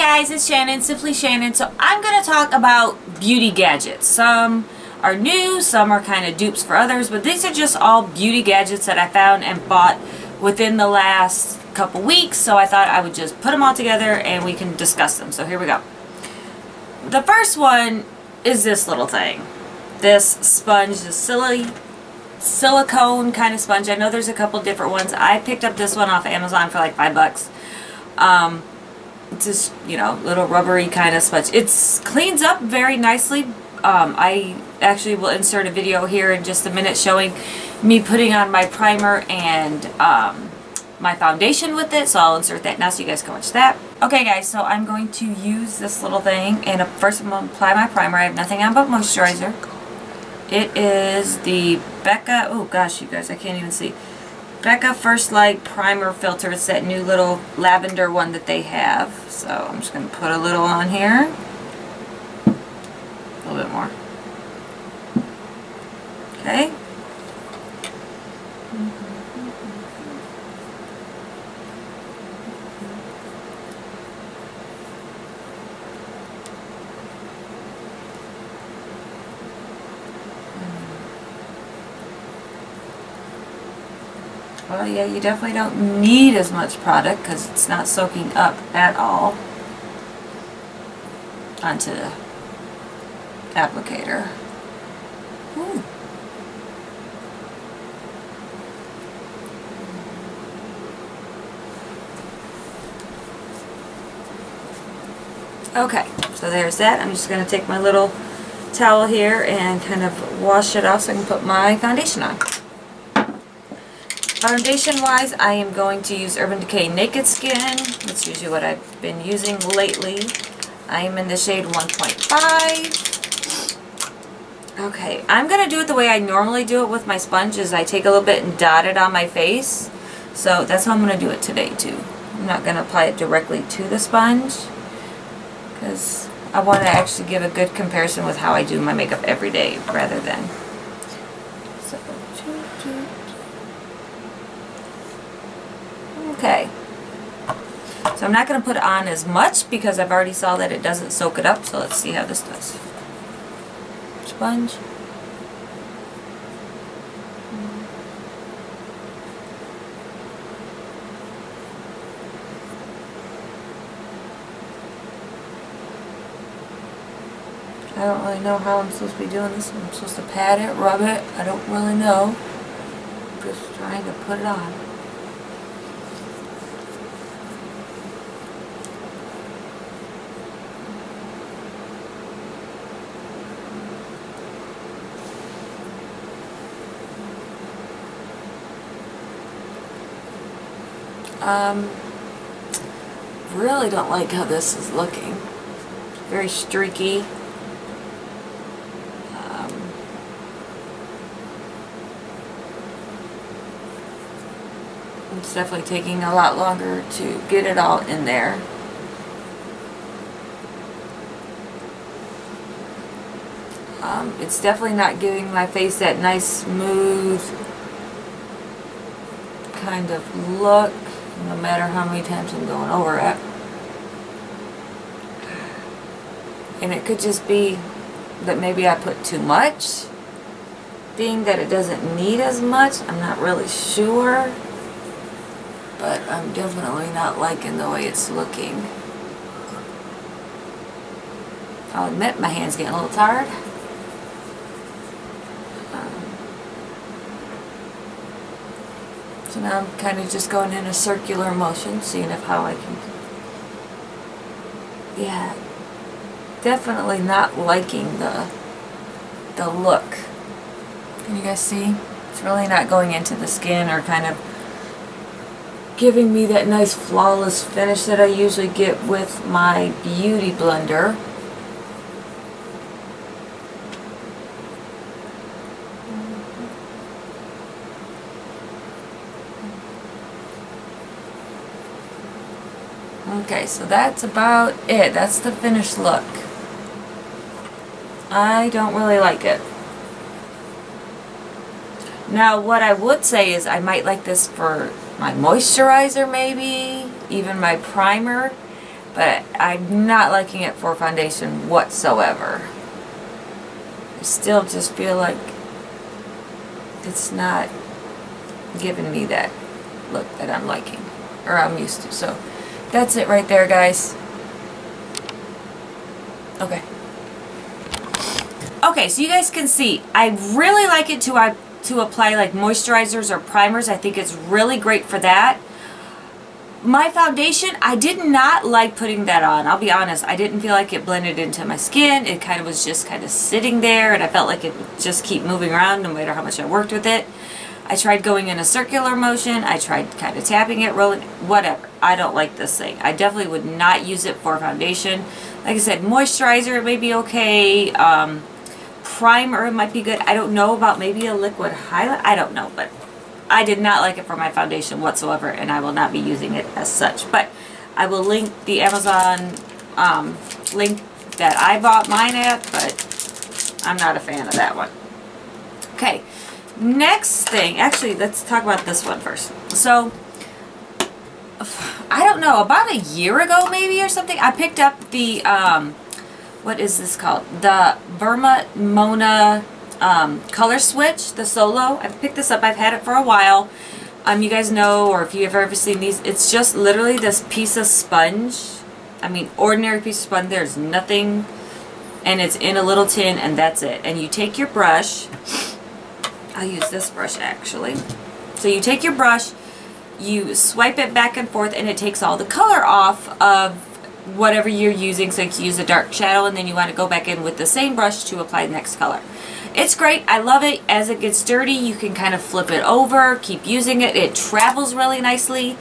guys, it's Shannon, Simply Shannon. So I'm going to talk about beauty gadgets. Some are new, some are kind of dupes for others, but these are just all beauty gadgets that I found and bought within the last couple weeks. So I thought I would just put them all together and we can discuss them. So here we go. The first one is this little thing. This sponge, the silicone kind of sponge. I know there's a couple different ones. I picked up this one off Amazon for like $5. It's just, you know, little rubbery kind of sponge. It cleans up very nicely. I actually will insert a video here in just a minute showing me putting on my primer and my foundation with it. So I'll insert that now so you guys can watch that. Okay guys, so I'm going to use this little thing, and first I'm going to apply my primer. I have nothing on but moisturizer. It is the Becca, oh gosh you guys, I can't even see. Becca First Light Primer Filter. It's that new little lavender one that they have. So I'm just going to put a little on here. A little bit more. Okay. Well, yeah, you definitely don't need as much product because it's not soaking up at all onto the applicator. Ooh. Okay, so there's that. I'm just going to take my little towel here and kind of wash it off so I can put my foundation on. Foundation wise, I am going to use Urban Decay Naked Skin. That's usually what I've been using lately. I am in the shade 1.5. Okay, I'm going to do it the way I normally do it with my sponge, is I take a little bit and dot it on my face. So that's how I'm going to do it today too. I'm not going to apply it directly to the sponge because I want to actually give a good comparison with how I do my makeup every day rather than. Okay, so I'm not going to put on as much because I've already saw that it doesn't soak it up, so let's see how this does. Sponge. I don't really know how I'm supposed to be doing this. I'm supposed to pat it, rub it. I don't really know. I'm just trying to put it on. Really don't like how this is looking. Very streaky. It's definitely taking a lot longer to get it all in there. It's definitely not giving my face that nice smooth kind of look, no matter how many times I'm going over it. And it could just be that maybe I put too much, being that it doesn't need as much. I'm not really sure, but I'm definitely not liking the way it's looking. I'll admit my hand's getting a little tired. So now I'm kind of just going in a circular motion, seeing how I can. Yeah, definitely not liking the look. Can you guys see? It's really not going into the skin or kind of giving me that nice flawless finish that I usually get with my beauty blender. Okay, so that's about it. That's the finished look. I don't really like it. Now, what I would say is I might like this for my moisturizer maybe, even my primer, but I'm not liking it for foundation whatsoever. I still just feel like it's not giving me that look that I'm liking, or I'm used to. So that's it right there, guys. Okay. Okay, so you guys can see, I really like it to apply like moisturizers or primers. I think it's really great for that. My foundation, I did not like putting that on. I'll be honest, I didn't feel like it blended into my skin. It kind of was just kind of sitting there, and I felt like it would just keep moving around no matter how much I worked with it. I tried going in a circular motion. I tried kind of tapping it, rolling, whatever. I don't like this thing. I definitely would not use it for foundation. Like I said, moisturizer, it may be okay. Primer, it might be good. I don't know about maybe a liquid highlight. I don't know, but I did not like it for my foundation whatsoever, and I will not be using it as such. But I will link the Amazon link that I bought mine at, but I'm not a fan of that one. Okay, next thing. Actually, let's talk about this one first. So, I don't know, about a year ago maybe or something, I picked up the, what is this called? The Verma Mona color switch, the Solo. I picked this up. I've had it for a while. You guys know, or if you've ever seen these, it's just literally this piece of sponge. I mean, ordinary piece of sponge. There's nothing, and it's in a little tin, and that's it. And you take your brush. I'll use this brush actually. So you take your brush, you swipe it back and forth, and it takes all the color off of whatever you're using. So you can use a dark shadow, and then you want to go back in with the same brush to apply the next color. It's great. I love it. As it gets dirty, you can kind of flip it over, keep using it. It travels really nicely.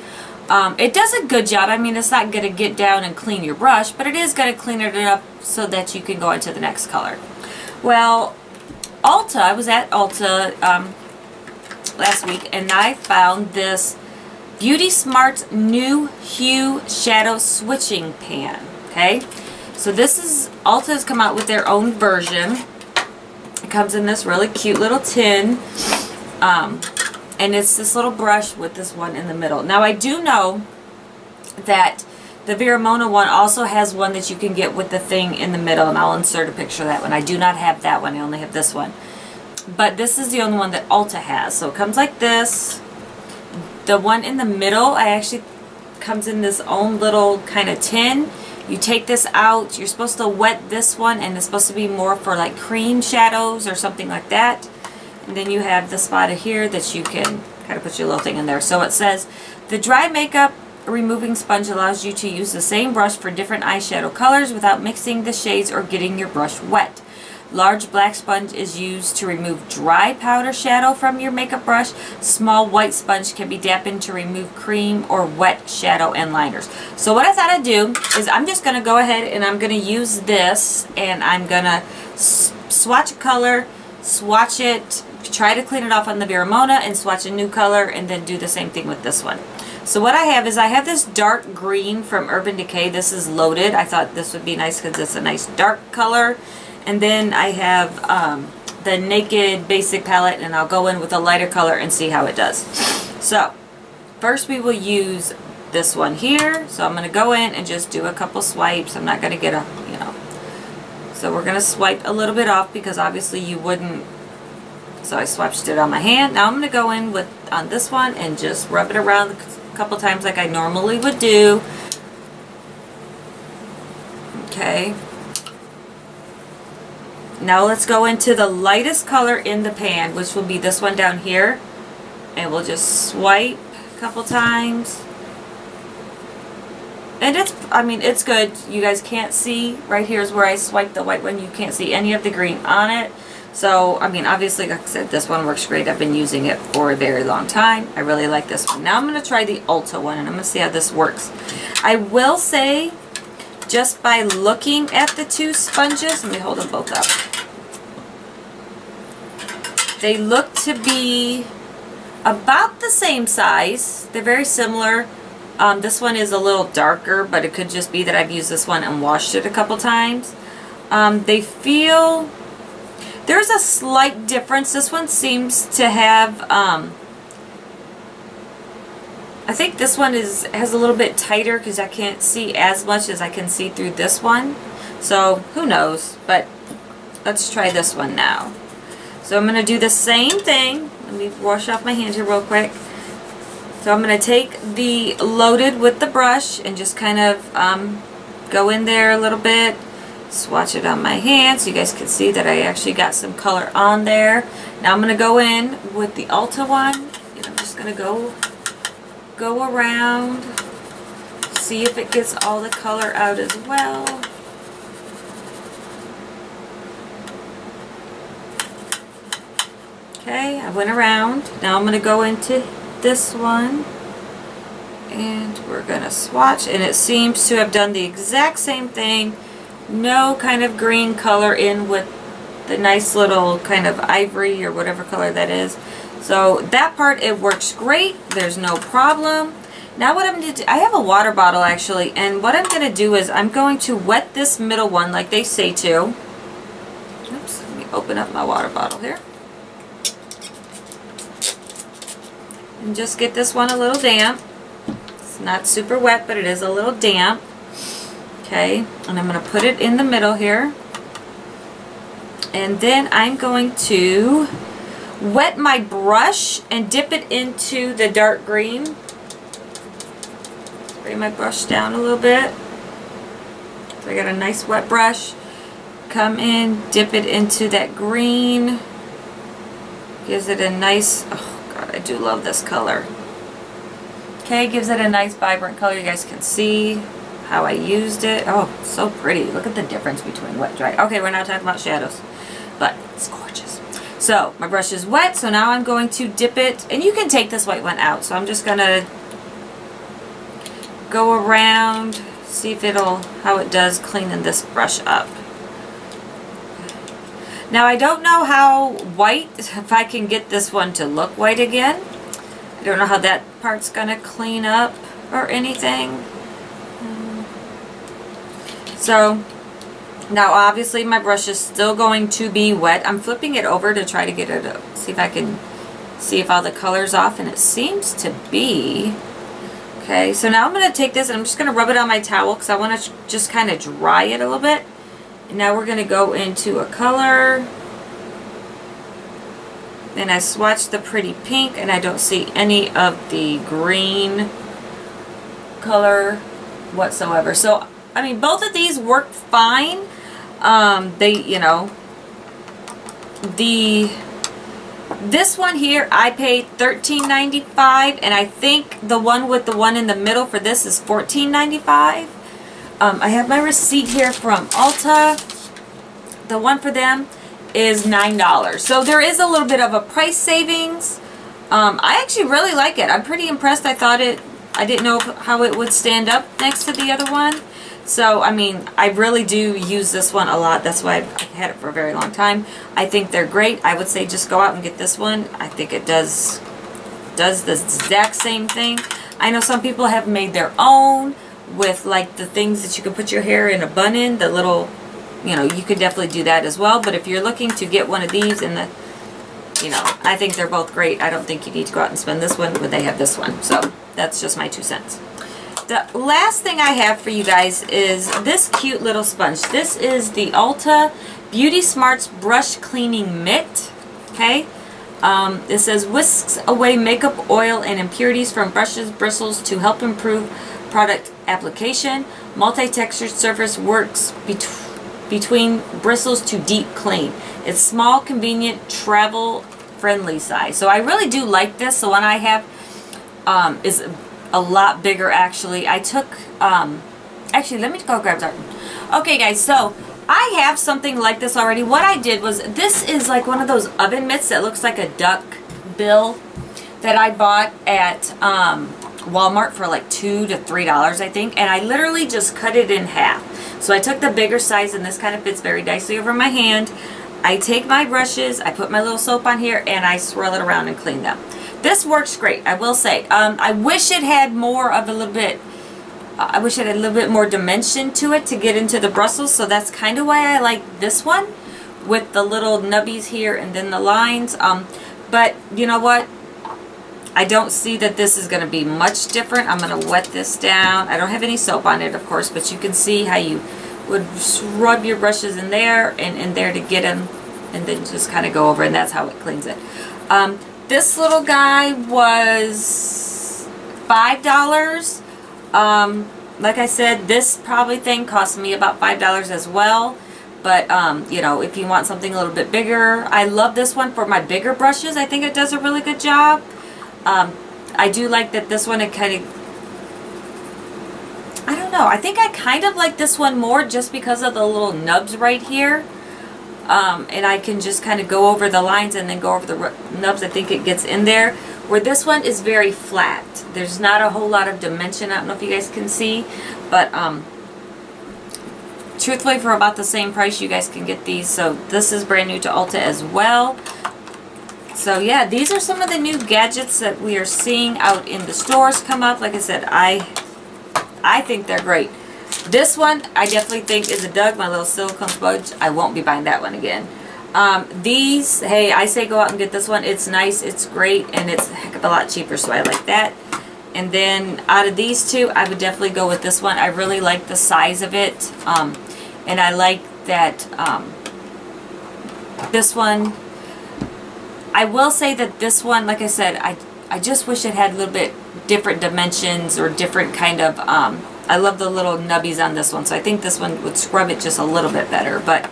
It does a good job. I mean, it's not going to get down and clean your brush, but it is going to clean it up so that you can go into the next color. Well, Ulta, I was at Ulta last week, and I found this Beauty Smart's new hue shadow switching pan. Okay, so this is, Ulta has come out with their own version. It comes in this really cute little tin, and it's this little brush with this one in the middle. Now I do know that the Vera Mona one also has one that you can get with the thing in the middle, and I'll insert a picture of that one. I do not have that one. I only have this one. But this is the only one that Ulta has. So it comes like this. The one in the middle, I actually comes in this own little kind of tin. You take this out. You're supposed to wet this one, and it's supposed to be more for like cream shadows or something like that. And then you have the spot here that you can kind of put your little thing in there. So it says, the dry makeup removing sponge allows you to use the same brush for different eyeshadow colors without mixing the shades or getting your brush wet. Large black sponge is used to remove dry powder shadow from your makeup brush. Small white sponge can be dampened to remove cream or wet shadow and liners. So what I thought I'd do is I'm just going to go ahead and I'm going to use this, and I'm going to swatch a color, swatch it, try to clean it off on the Vera Mona, and swatch a new color, and then do the same thing with this one. So what I have is I have this dark green from Urban Decay. This is loaded. I thought this would be nice because it's a nice dark color. And then I have the Naked Basic palette, and I'll go in with a lighter color and see how it does. So first we will use this one here. So I'm going to go in and just do a couple swipes. I'm not going to get a, you know. So we're going to swipe a little bit off because obviously you wouldn't. So I swatched it on my hand. Now I'm going to go in with on this one and just rub it around a couple times like I normally would do. Okay. Now let's go into the lightest color in the pan, which will be this one down here. And we'll just swipe a couple times. And it's, I mean, it's good. You guys can't see. Right here is where I swipe the white one. You can't see any of the green on it. So, I mean, obviously, like I said, this one works great. I've been using it for a very long time. I really like this one. Now I'm going to try the Ulta one, and I'm going to see how this works. I will say, just by looking at the two sponges, let me hold them both up. They look to be about the same size. They're very similar. This one is a little darker, but it could just be that I've used this one and washed it a couple times. They feel, there's a slight difference. This one seems to have I think this one has a little bit tighter because I can't see as much as I can see through this one. So who knows, but let's try this one now. So I'm going to do the same thing. Let me wash off my hands here real quick. So I'm going to take the loaded with the brush and just kind of go in there a little bit, swatch it on my hand so you guys can see that I actually got some color on there. Now I'm going to go in with the Ulta one, and I'm just going to go around, see if it gets all the color out as well. Okay, I went around. Now I'm going to go into this one and we're going to swatch, and it seems to have done the exact same thing. No kind of green color in with the nice little kind of ivory or whatever color that is. So that part, it works great. There's no problem. Now what I'm going to do, I have a water bottle actually, and what I'm going to do is I'm going to wet this middle one like they say to. Oops, let me open up my water bottle here. And just get this one a little damp. It's not super wet, but it is a little damp. Okay, and I'm going to put it in the middle here. And then I'm going to wet my brush and dip it into the dark green. Spray my brush down a little bit. So I got a nice wet brush. Come in, dip it into that green. Gives it a nice, oh God, I do love this color. Okay, gives it a nice vibrant color. You guys can see how I used it. Oh, so pretty. Look at the difference between wet and dry. Okay, we're not talking about shadows, but it's gorgeous. So my brush is wet, so now I'm going to dip it, and you can take this white one out. So I'm just gonna go around, see if how it does cleaning this brush up. Now I don't know how white, if I can get this one to look white again. I don't know how that part's gonna clean up or anything. So now obviously my brush is still going to be wet. I'm flipping it over to try to get it up, see if I can see if all the color's off, and it seems to be. Okay, so now I'm going to take this and I'm just going to rub it on my towel because I want to just kind of dry it a little bit. And now we're going to go into a color. And I swatched the pretty pink and I don't see any of the green color whatsoever. So, I mean, both of these work fine. This one here I paid $13.95, and I think the one with the one in the middle for this is $14.95. I have my receipt here from Ulta. The one for them is $9. So there is a little bit of a price savings. I actually really like it. I'm pretty impressed. I didn't know how it would stand up next to the other one. So, I mean, I really do use this one a lot. That's why I've had it for a very long time. I think they're great. I would say just go out and get this one. I think it does the exact same thing. I know some people have made their own with, like, the things that you can put your hair in a bun in. The little, you could definitely do that as well. But if you're looking to get one of these in the, I think they're both great. I don't think you need to go out and spend this one when they have this one. So, that's just my 2 cents. The last thing I have for you guys is this cute little sponge. This is the Ulta Beauty Smarts Brush Cleaning Mitt. Okay. It says whisks away makeup oil and impurities from brushes, bristles to help improve product application. Multi-textured surface works between bristles to deep clean. It's small, convenient, travel-friendly size. So I really do like this. The one I have is a lot bigger actually. I took, actually let me go grab that one. Okay guys, so I have something like this already. What I did was, this is like one of those oven mitts that looks like a duck bill that I bought at Walmart for like $2 to $3 I think, and I literally just cut it in half. So I took the bigger size, and this kind of fits very nicely over my hand. I take my brushes, I put my little soap on here, and I swirl it around and clean them. This works great, I will say. I wish it had more of a little bit, I wish it had a little bit more dimension to it to get into the bristles, so that's kind of why I like this one with the little nubbies here and then the lines. But you know what? I don't see that this is going to be much different. I'm going to wet this down. I don't have any soap on it, of course, but you can see how you would rub your brushes in there and in there to get them, and then just kind of go over, and that's how it cleans it. This little guy was $5. Like I said, this probably thing cost me about $5 as well. But, you know, if you want something a little bit bigger, I love this one for my bigger brushes. I think it does a really good job. I do like that this one, it kind of, I don't know. I think I kind of like this one more just because of the little nubs right here. And I can just kind of go over the lines and then go over the nubs. I think it gets in there. Where this one is very flat. There's not a whole lot of dimension. I don't know if you guys can see. But, truthfully, for about the same price, you guys can get these. So this is brand new to Ulta as well. So yeah, these are some of the new gadgets that we are seeing out in the stores come up. Like I said, I think they're great. This one, I definitely think is a dud, my little silicone sponge. I won't be buying that one again. These, hey, I say go out and get this one. It's nice, it's great, and it's a heck of a lot cheaper, so I like that. And then out of these two, I would definitely go with this one. I really like the size of it. And I like that this one, I will say that this one, like I said, I just wish it had a little bit different dimensions or different kind of, I love the little nubbies on this one. So I think this one would scrub it just a little bit better. But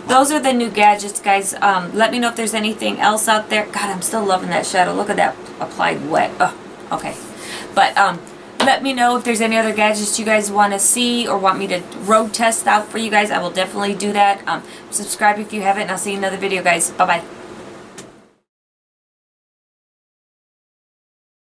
those are the new gadgets, guys. Let me know if there's anything else out there. God, I'm still loving that shadow. Look at that applied wet. Oh, okay. But let me know if there's any other gadgets you guys want to see or want me to road test out for you guys. I will definitely do that. Subscribe if you haven't, and I'll see you in another video, guys. Bye-bye.